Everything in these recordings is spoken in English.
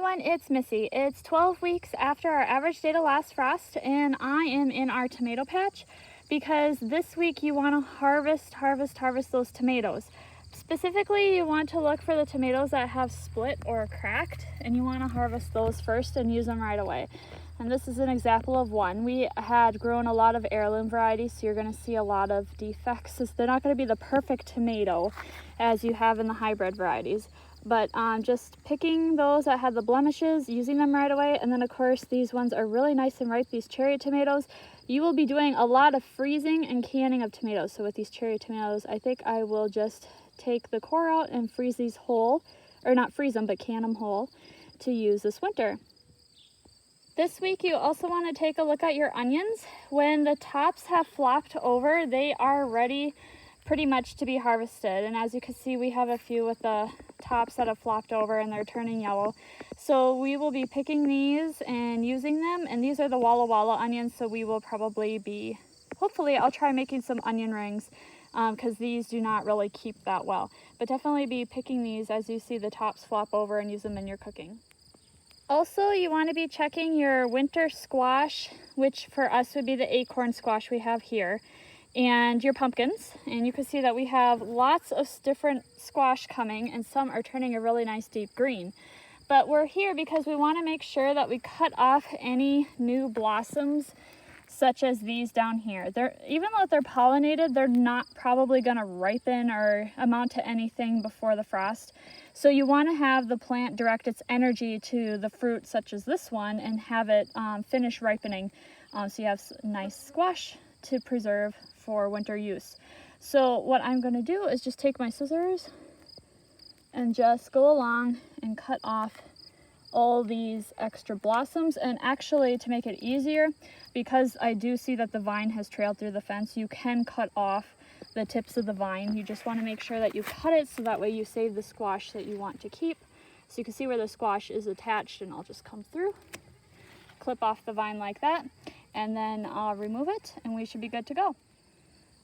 everyone, it's Missy. It's 12 weeks after our average day to last frost, and I am in our tomato patch because this week you want to harvest those tomatoes. Specifically, you want to look for the tomatoes that have split or cracked, and you want to harvest those first and use them right away. And this is an example of one. We had grown a lot of heirloom varieties, so you're going to see a lot of defects. They're not going to be the perfect tomato as you have in the hybrid varieties. But just picking those that had the blemishes, using them right away, and then of course these ones are really nice and ripe, these cherry tomatoes. You will be doing a lot of freezing and canning of tomatoes. So with these cherry tomatoes, I think I will just take the core out and freeze these whole, or not freeze them, but can them whole to use this winter. This week you also want to take a look at your onions. When the tops have flopped over, they are ready pretty much to be harvested, and as you can see we have a few with the tops that have flopped over and they're turning yellow. So we will be picking these and using them, and these are the Walla Walla onions, so we will probably be, hopefully I'll try making some onion rings because these do not really keep that well, but definitely be picking these as you see the tops flop over and use them in your cooking. Also, you want to be checking your winter squash, which for us would be the acorn squash we have here, and your pumpkins. And you can see that we have lots of different squash coming, and some are turning a really nice deep green. But we're here because we want to make sure that we cut off any new blossoms such as these down here. Even though they're pollinated, they're not probably going to ripen or amount to anything before the frost. So you want to have the plant direct its energy to the fruit such as this one and have it finish ripening, so you have nice squash to preserve for winter use. So what I'm going to do is just take my scissors and just go along and cut off all these extra blossoms. And actually, to make it easier, because I do see that the vine has trailed through the fence, you can cut off the tips of the vine. You just want to make sure that you cut it so that way you save the squash that you want to keep. So you can see where the squash is attached, and I'll just come through, clip off the vine like that, and then I'll remove it and we should be good to go.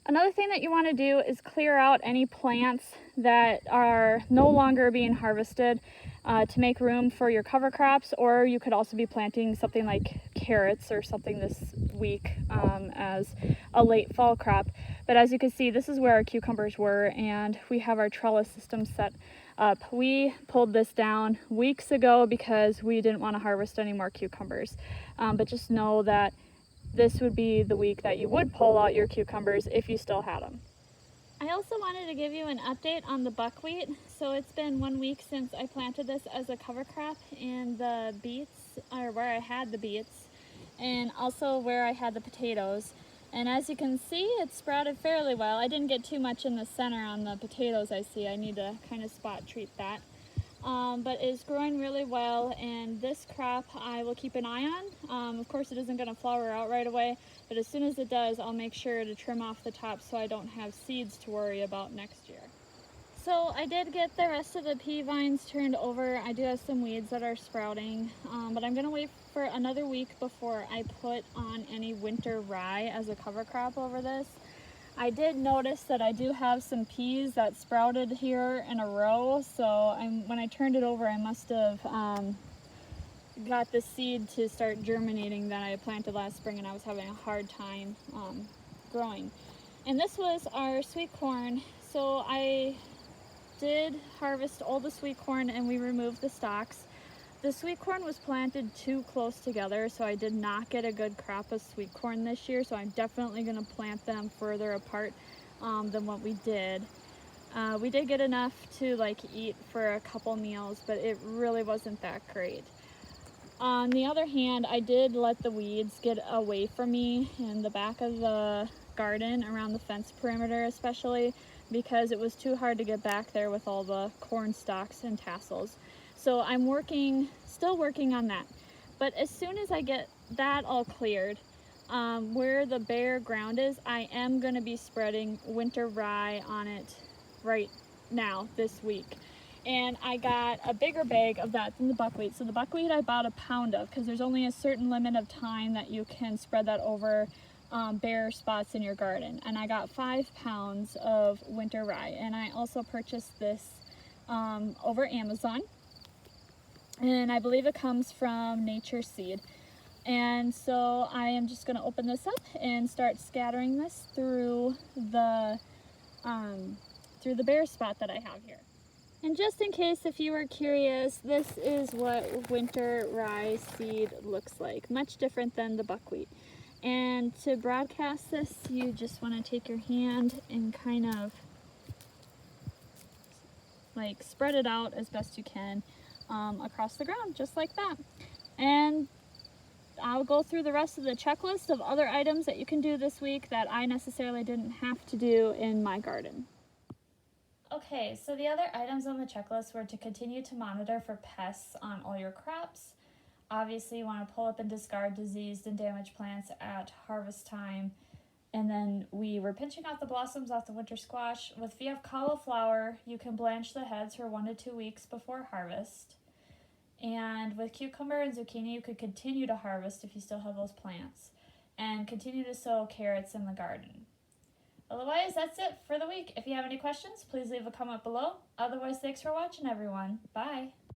Another thing that you want to do is clear out any plants that are no longer being harvested to make room for your cover crops, or you could also be planting something like carrots or something this week as a late fall crop. But as you can see, this is where our cucumbers were, and we have our trellis system set up. We pulled this down weeks ago because we didn't want to harvest any more cucumbers, but just know that this would be the week that you would pull out your cucumbers if you still had them. I also wanted to give you an update on the buckwheat. So it's been 1 week since I planted this as a cover crop in the beets, or where I had the beets, and also where I had the potatoes. And as you can see, it sprouted fairly well. I didn't get too much in the center on the potatoes I see. I need to kind of spot treat that. But it's growing really well, and this crop I will keep an eye on. Of course, it isn't going to flower out right away, but as soon as it does, I'll make sure to trim off the top so I don't have seeds to worry about next year. So I did get the rest of the pea vines turned over. I do have some weeds that are sprouting, but I'm going to wait for another week before I put on any winter rye as a cover crop over this. I did notice that I do have some peas that sprouted here in a row, so when I turned it over, I must have got the seed to start germinating that I planted last spring, and I was having a hard time growing. And this was our sweet corn. So I did harvest all the sweet corn and we removed the stalks. The sweet corn was planted too close together, so I did not get a good crop of sweet corn this year, so I'm definitely going to plant them further apart than what we did. We did get enough to eat for a couple meals, but it really wasn't that great. On the other hand, I did let the weeds get away from me in the back of the garden, around the fence perimeter especially, because it was too hard to get back there with all the corn stalks and tassels. So I'm still working on that. But as soon as I get that all cleared, where the bare ground is, I am going to be spreading winter rye on it right now this week. And I got a bigger bag of that than the buckwheat. So the buckwheat I bought a pound of, because there's only a certain limit of time that you can spread that over bare spots in your garden. And I got 5 pounds of winter rye. And I also purchased this over Amazon. and I believe it comes from Nature Seed. And so I am just going to open this up and start scattering this through the bare spot that I have here. And just in case if you were curious, this is what winter rye seed looks like. Much different than the buckwheat. And to broadcast this, you just want to take your hand and kind of like spread it out as best you can across the ground, just like that. And I'll go through the rest of the checklist of other items that you can do this week that I necessarily didn't have to do in my garden. Okay, so the other items on the checklist were to continue to monitor for pests on all your crops. Obviously, you want to pull up and discard diseased and damaged plants at harvest time. And then we were pinching out the blossoms off the winter squash. If you have cauliflower, you can blanch the heads for 1 to 2 weeks before harvest. And with cucumber and zucchini, you could continue to harvest if you still have those plants. And continue to sow carrots in the garden. Otherwise, that's it for the week. If you have any questions, please leave a comment below. Otherwise, thanks for watching, everyone. Bye.